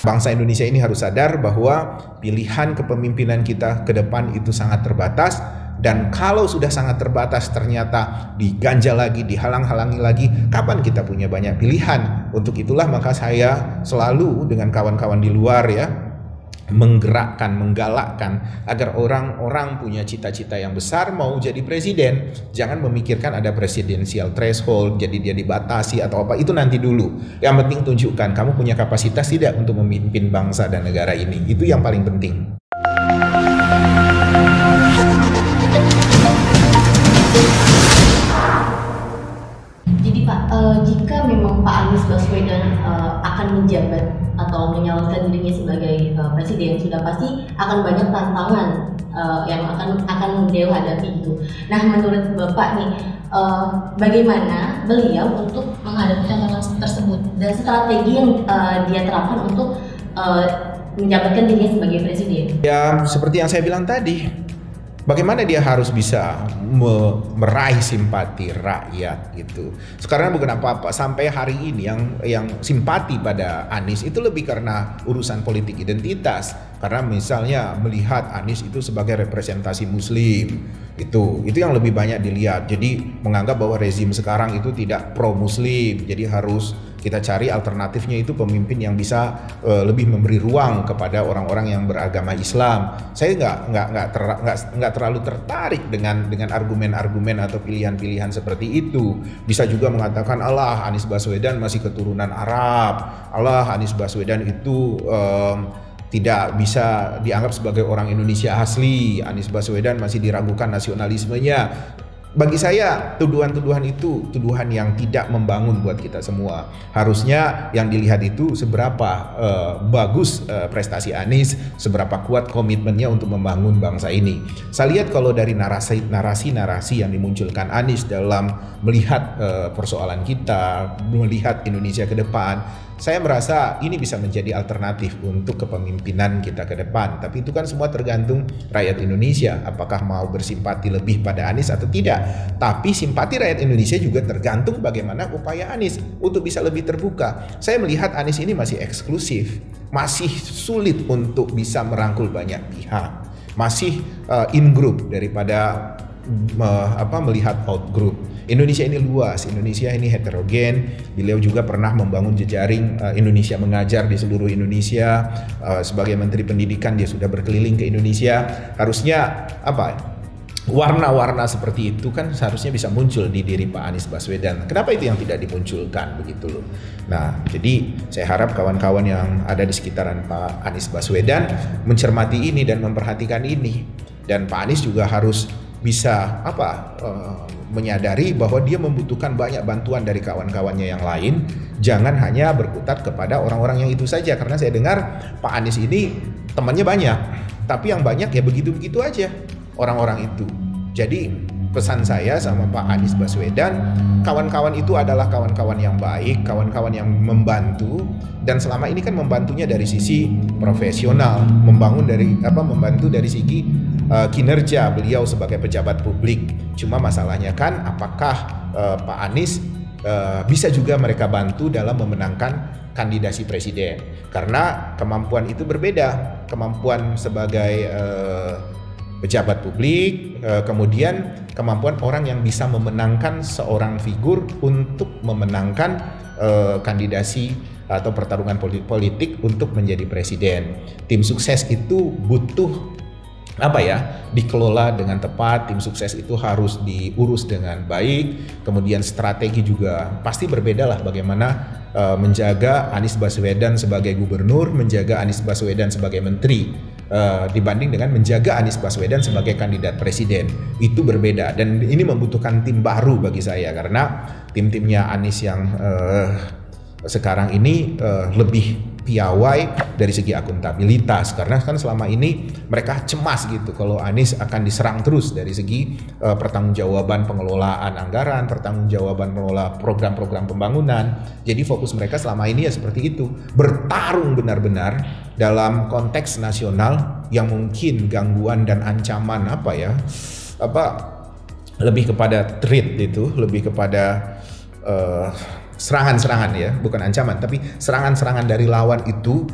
Bangsa Indonesia ini harus sadar bahwa pilihan kepemimpinan kita ke depan itu sangat terbatas. Dan kalau sudah sangat terbatas ternyata diganjal lagi, dihalang-halangi lagi, kapan kita punya banyak pilihan? Untuk itulah maka saya selalu dengan kawan-kawan di luar ya, menggerakkan, menggalakkan agar orang-orang punya cita-cita yang besar mau jadi presiden. Jangan memikirkan ada presidensial threshold, jadi dia dibatasi atau apa, itu nanti dulu. Yang penting tunjukkan kamu punya kapasitas tidak untuk memimpin bangsa dan negara ini. Itu yang paling penting. Jadi Pak, jika memang Pak Anies Baswedan akan menjabat atau menyalonkan dirinya sebagai presiden, sudah pasti akan banyak tantangan yang akan beliau hadapi itu. Nah, menurut Bapak nih, bagaimana beliau untuk menghadapi tantangan tersebut dan strategi yang dia terapkan untuk menjabatkan dirinya sebagai presiden? Ya, seperti yang saya bilang tadi, bagaimana dia harus bisa meraih simpati rakyat gitu. Sekarang bukan apa-apa, sampai hari ini yang simpati pada Anies itu lebih karena urusan politik identitas. Karena misalnya melihat Anies itu sebagai representasi Muslim, itu yang lebih banyak dilihat. Jadi menganggap bahwa rezim sekarang itu tidak pro Muslim. Jadi harus kita cari alternatifnya itu pemimpin yang bisa lebih memberi ruang kepada orang-orang yang beragama Islam. Saya nggak terlalu tertarik dengan argumen-argumen atau pilihan-pilihan seperti itu. Bisa juga mengatakan Allah Anies Baswedan masih keturunan Arab, Allah Anies Baswedan itu tidak bisa dianggap sebagai orang Indonesia asli, Anies Baswedan masih diragukan nasionalismenya. Bagi saya tuduhan-tuduhan itu tuduhan yang tidak membangun buat kita semua. Harusnya yang dilihat itu seberapa bagus prestasi Anies, seberapa kuat komitmennya untuk membangun bangsa ini. Saya lihat kalau dari narasi-narasi yang dimunculkan Anies dalam melihat persoalan kita, melihat Indonesia ke depan, saya merasa ini bisa menjadi alternatif untuk kepemimpinan kita ke depan. Tapi itu kan semua tergantung rakyat Indonesia, apakah mau bersimpati lebih pada Anies atau tidak. Tapi simpati rakyat Indonesia juga tergantung bagaimana upaya Anies untuk bisa lebih terbuka. Saya melihat Anies ini masih eksklusif, masih sulit untuk bisa merangkul banyak pihak, masih in group daripada melihat out group. Indonesia ini luas, Indonesia ini heterogen. Beliau juga pernah membangun jejaring Indonesia Mengajar di seluruh Indonesia. Sebagai Menteri Pendidikan dia sudah berkeliling ke Indonesia. Harusnya warna-warna seperti itu kan seharusnya bisa muncul di diri Pak Anies Baswedan. Kenapa itu yang tidak dimunculkan begitu loh. Nah, jadi saya harap kawan-kawan yang ada di sekitaran Pak Anies Baswedan mencermati ini dan memperhatikan ini. Dan Pak Anies juga harus bisa menyadari bahwa dia membutuhkan banyak bantuan dari kawan-kawannya yang lain. Jangan hanya berkutat kepada orang-orang yang itu saja, karena saya dengar Pak Anies ini temannya banyak, tapi yang banyak ya begitu-begitu aja orang-orang itu. Jadi pesan saya sama Pak Anies Baswedan, kawan-kawan itu adalah kawan-kawan yang baik, kawan-kawan yang membantu, dan selama ini kan membantunya dari sisi profesional, membantu dari segi kinerja beliau sebagai pejabat publik. Cuma masalahnya kan apakah Pak Anies bisa juga mereka bantu dalam memenangkan kandidasi presiden, karena kemampuan itu berbeda. Kemampuan sebagai pejabat publik, kemudian kemampuan orang yang bisa memenangkan seorang figur untuk memenangkan kandidasi atau pertarungan politik untuk menjadi presiden. Tim sukses itu butuh dikelola dengan tepat. Tim sukses itu harus diurus dengan baik. Kemudian strategi juga pasti berbeda lah, bagaimana menjaga Anies Baswedan sebagai gubernur, menjaga Anies Baswedan sebagai menteri, dibanding dengan menjaga Anies Baswedan sebagai kandidat presiden. Itu berbeda, dan ini membutuhkan tim baru bagi saya, karena tim-timnya Anies yang sekarang ini lebih piawai dari segi akuntabilitas, karena kan selama ini mereka cemas gitu kalau Anies akan diserang terus dari segi pertanggungjawaban pengelolaan anggaran, pertanggungjawaban mengelola program-program pembangunan. Jadi fokus mereka selama ini ya seperti itu, bertarung benar-benar dalam konteks nasional yang mungkin gangguan dan ancaman lebih kepada threat itu, lebih kepada serangan-serangan ya, bukan ancaman, tapi serangan-serangan dari lawan itu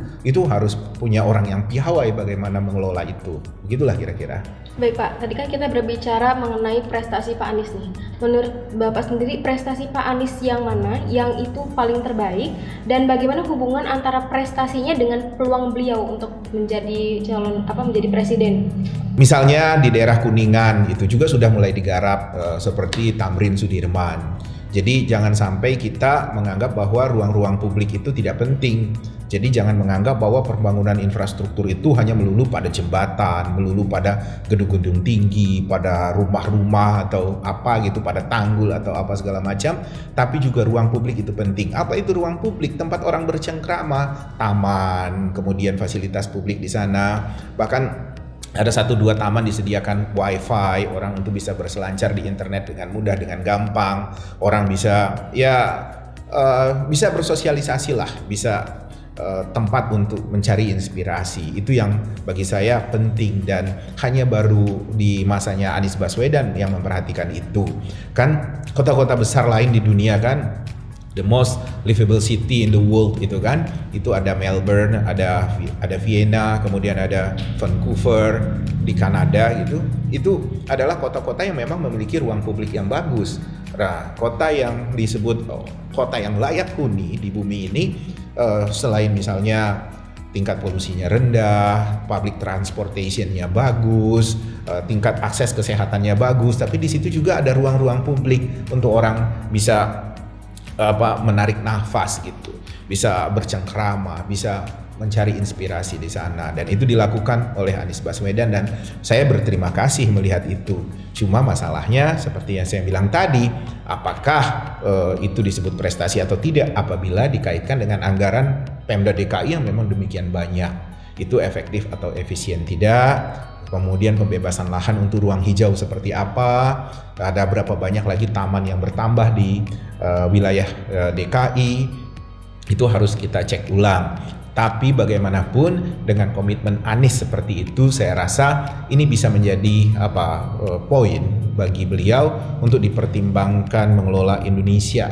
harus punya orang yang piawai bagaimana mengelola itu. Begitulah kira-kira. Baik Pak, tadi kan kita berbicara mengenai prestasi Pak Anies nih. Menurut Bapak sendiri, prestasi Pak Anies yang mana yang itu paling terbaik, dan bagaimana hubungan antara prestasinya dengan peluang beliau untuk menjadi menjadi presiden? Misalnya di daerah Kuningan itu juga sudah mulai digarap seperti Tamrin Sudirman. Jadi jangan sampai kita menganggap bahwa ruang-ruang publik itu tidak penting. Jadi jangan menganggap bahwa pembangunan infrastruktur itu hanya melulu pada jembatan, melulu pada gedung-gedung tinggi, pada rumah-rumah atau apa gitu, pada tanggul atau apa segala macam. Tapi juga ruang publik itu penting. Apa itu ruang publik? Tempat orang bercengkrama, taman, kemudian fasilitas publik di sana. Bahkan ada 1-2 taman disediakan wifi, orang untuk bisa berselancar di internet dengan mudah, dengan gampang. Orang bisa bisa bersosialisasi lah, bisa tempat untuk mencari inspirasi. Itu yang bagi saya penting, dan hanya baru di masanya Anies Baswedan yang memperhatikan itu. Kan kota-kota besar lain di dunia kan, the most livable city in the world itu kan, itu ada Melbourne, ada Vienna, kemudian ada Vancouver di Kanada gitu. Itu adalah kota-kota yang memang memiliki ruang publik yang bagus. Nah, kota yang disebut kota yang layak huni di bumi ini, selain misalnya tingkat polusinya rendah, public transportationnya bagus, tingkat akses kesehatannya bagus, tapi di situ juga ada ruang-ruang publik untuk orang bisa menarik nafas gitu, bisa bercengkrama, bisa mencari inspirasi di sana, dan itu dilakukan oleh Anies Baswedan, dan saya berterima kasih melihat itu. Cuma masalahnya seperti yang saya bilang tadi, apakah itu disebut prestasi atau tidak apabila dikaitkan dengan anggaran Pemda DKI yang memang demikian banyak, itu efektif atau efisien tidak. Kemudian pembebasan lahan untuk ruang hijau seperti apa, ada berapa banyak lagi taman yang bertambah di wilayah DKI, itu harus kita cek ulang. Tapi bagaimanapun dengan komitmen Anies seperti itu, saya rasa ini bisa menjadi poin bagi beliau untuk dipertimbangkan mengelola Indonesia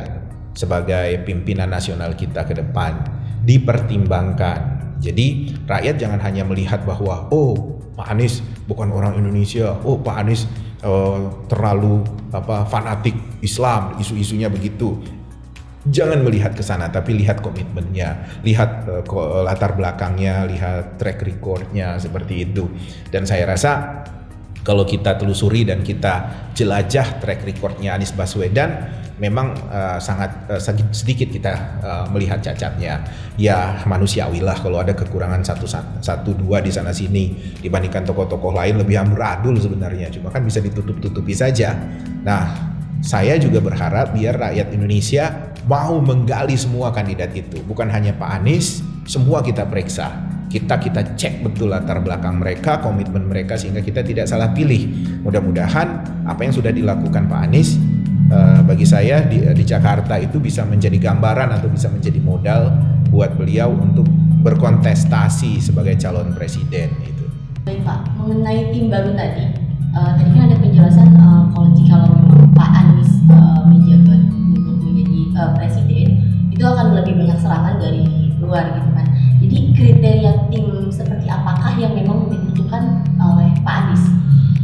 sebagai pimpinan nasional kita ke depan. Dipertimbangkan. Jadi rakyat jangan hanya melihat bahwa Pak Anies bukan orang Indonesia, Pak Anies terlalu fanatik Islam, isu-isunya begitu. Jangan melihat ke sana, tapi lihat komitmennya, lihat latar belakangnya, lihat track recordnya seperti itu. Dan saya rasa kalau kita telusuri dan kita jelajah track recordnya Anies Baswedan, memang sangat sedikit kita melihat cacatnya. Ya manusiawilah kalau ada kekurangan satu dua di sana sini, dibandingkan tokoh-tokoh lain lebih amburadul sebenarnya. Cuma kan bisa ditutup-tutupi saja. Nah, saya juga berharap biar rakyat Indonesia mau menggali semua kandidat itu, bukan hanya Pak Anies, semua kita periksa. Kita cek betul latar belakang mereka, komitmen mereka, sehingga kita tidak salah pilih. Mudah-mudahan apa yang sudah dilakukan Pak Anies bagi saya di Jakarta itu bisa menjadi gambaran atau bisa menjadi modal buat beliau untuk berkontestasi sebagai calon presiden itu. Baik Pak, mengenai tim baru tadi kan ada penjelasan kalau memang Pak Anies menjabat untuk menjadi presiden, itu akan lebih banyak serangan dari luar gitu kan. Jadi kriteria tim seperti apakah yang memang dibutuhkan oleh Pak Anies?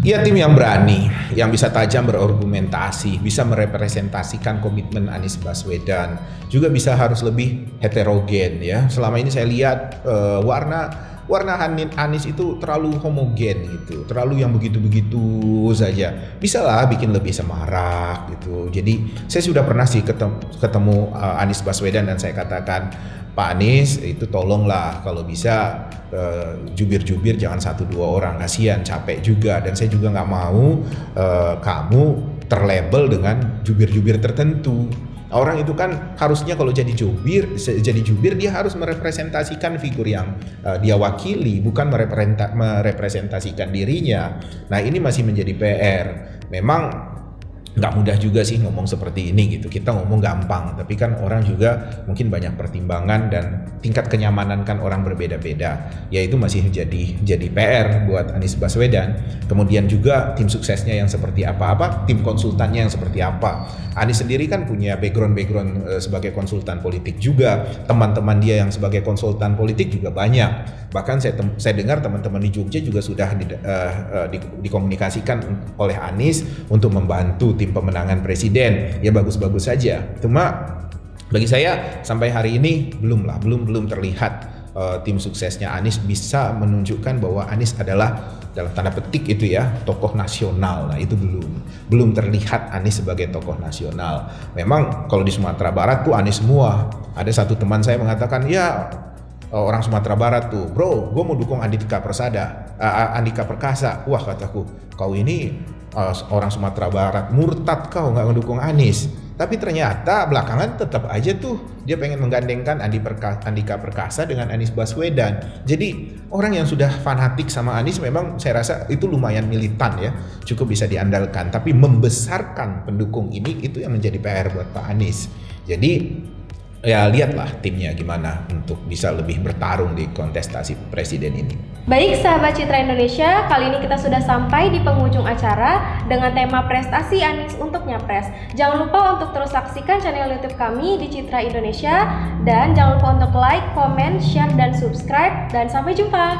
Ya, tim yang berani, yang bisa tajam berargumentasi, bisa merepresentasikan komitmen Anies Baswedan, juga bisa harus lebih heterogen ya. Selama ini saya lihat warna Anies itu terlalu homogen gitu, terlalu yang begitu-begitu saja. Bisa lah bikin lebih semarak gitu. Jadi saya sudah pernah sih ketemu Anies Baswedan, dan saya katakan, Pak Anies itu tolonglah kalau bisa jubir-jubir jangan 1-2 orang, kasihan, capek juga. Dan saya juga nggak mau kamu terlabel dengan jubir-jubir tertentu. Orang itu kan harusnya kalau jadi jubir dia harus merepresentasikan figur yang dia wakili, bukan merepresentasikan dirinya. Nah, ini masih menjadi PR. Memang nggak mudah juga sih ngomong seperti ini gitu. Kita ngomong gampang, tapi kan orang juga mungkin banyak pertimbangan dan tingkat kenyamanan kan orang berbeda-beda. Ya itu masih jadi PR buat Anies Baswedan. Kemudian juga tim suksesnya yang seperti apa, tim konsultannya yang seperti apa. Anies sendiri kan punya background sebagai konsultan politik juga. Teman-teman dia yang sebagai konsultan politik juga banyak. Bahkan saya dengar teman-teman di Jogja juga sudah dikomunikasikan oleh Anies untuk membantu tim pemenangan presiden. Ya bagus-bagus saja. Cuma bagi saya sampai hari ini belum terlihat tim suksesnya Anies bisa menunjukkan bahwa Anies adalah dalam tanda petik itu ya tokoh nasional. Nah itu belum terlihat Anies sebagai tokoh nasional. Memang kalau di Sumatera Barat tuh Anies semua. Ada satu teman saya mengatakan ya orang Sumatera Barat tuh, bro, gue mau dukung Andika Perkasa. Wah kataku, kau ini orang Sumatera Barat, murtad kau nggak mendukung Anies. Tapi ternyata belakangan tetap aja tuh dia pengen menggandengkan Andika Perkasa dengan Anies Baswedan. Jadi orang yang sudah fanatik sama Anies memang saya rasa itu lumayan militan ya, cukup bisa diandalkan. Tapi membesarkan pendukung ini itu yang menjadi PR buat Pak Anies. Jadi ya lihatlah timnya gimana untuk bisa lebih bertarung di kontestasi presiden ini. Baik sahabat Citra Indonesia, kali ini kita sudah sampai di penghujung acara dengan tema prestasi Anies untuk Nyapres. Jangan lupa untuk terus saksikan channel YouTube kami di Citra Indonesia dan jangan lupa untuk like, comment, share, dan subscribe dan sampai jumpa.